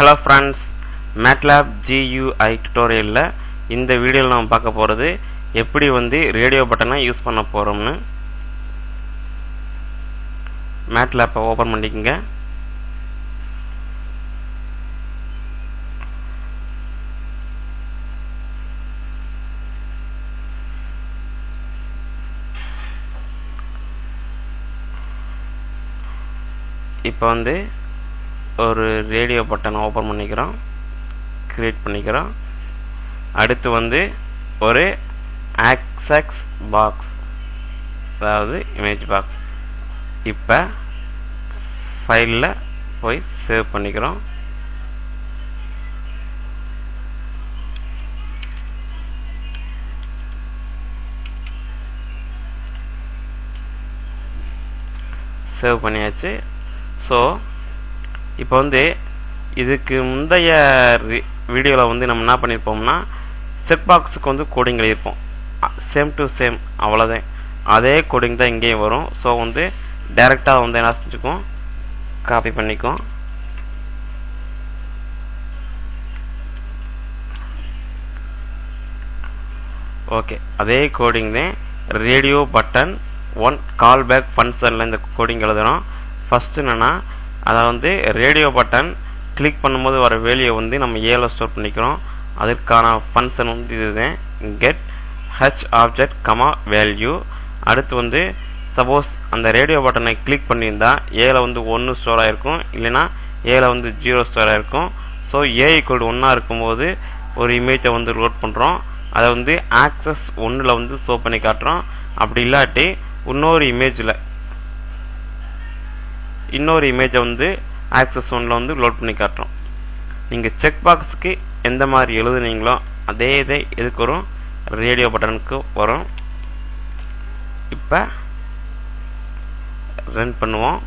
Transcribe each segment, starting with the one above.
Hello friends, MATLAB GUI tutorial இந்த வீடியோல நாம பார்க்க போறது எப்படி ரேடியோ பட்டனை யூஸ் பண்ண போறோம்னு. MATLAB ஓபன் பண்ணிக்கங்க. இப்போ ஒரு ரேடியோ பட்டன் ஓபன் பண்ணிக்கிறோம், கிரியேட் பண்ணிக்கிறோம். அடுத்து ஒரு ஆக்சஸ் பாக்ஸ், அதாவது இமேஜ் பாக்ஸ். இப்போ ஃபைலில் போய் சேவ் பண்ணிக்கிறோம். சேவ் பண்ணியாச்சு. ஸோ இப்போ இதுக்கு முந்தைய வீடியோவில் நம்ம என்ன பண்ணியிருப்போம்னா செக் பாக்ஸுக்கு கோடிங் எழுதியிருப்போம். சேம் டு சேம், அவ்வளோதான். அதே கோடிங் தான் இங்கேயும் வரும். ஸோ டைரெக்டாக என்ன செஞ்சுக்கும், காப்பி பண்ணிக்கும். ஓகே, அதே கோடிங் தான் radio button on call back ஃபங்க்ஷனில் இந்த கோடிங் எழுதணும். ஃபஸ்ட்டு என்னென்னா, அதை ரேடியோ பட்டன் கிளிக் பண்ணும்போது வர வேல்யூ நம்ம ஏல ஸ்டோர் பண்ணிக்கிறோம். அதற்கான ஃபங்க்ஷன் இதுதான், get H object comma value. அடுத்து சப்போஸ் அந்த ரேடியோ பட்டனை கிளிக் பண்ணியிருந்தா ஏல 1 ஸ்டோர் ஆகிருக்கும், இல்லைன்னா ஏல 0 ஸ்டோர் ஆகிருக்கும். ஸோ ஏ ஈக்குவல் 1 இருக்கும்போது ஒரு இமேஜை லோட் பண்ணுறோம். அதை ஆக்சஸ் 1ல் ஷோ பண்ணி காட்டுறோம். அப்படி இல்லாட்டி இன்னொரு இமேஜை ஆக்சஸ் 1ல் லோட் பண்ணி காட்டுறோம். நீங்கள் செக் பாக்ஸுக்கு எந்த மாதிரி எழுதுனீங்களோ அதே இதை எதுக்கு வரும், ரேடியோ பட்டனுக்கு வரும். இப்போ ரன் பண்ணுவோம்.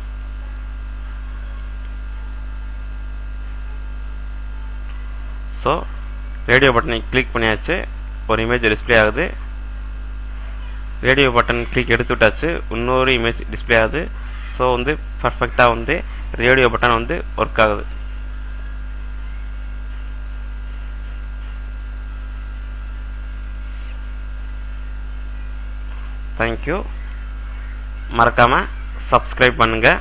ஸோ ரேடியோ பட்டனை கிளிக் பண்ணியாச்சு, ஒரு இமேஜ் டிஸ்பிளே ஆகுது. ரேடியோ பட்டன் கிளிக் எடுத்து விட்டாச்சு, இன்னொரு இமேஜ் டிஸ்பிளே ஆகுது. ஸோ பர்ஃபெக்டாக ரேடியோ பட்டன் ஒர்க் ஆகுது. தேங்க்யூ. மறக்காமல் சப்ஸ்கிரைப் பண்ணுங்கள்.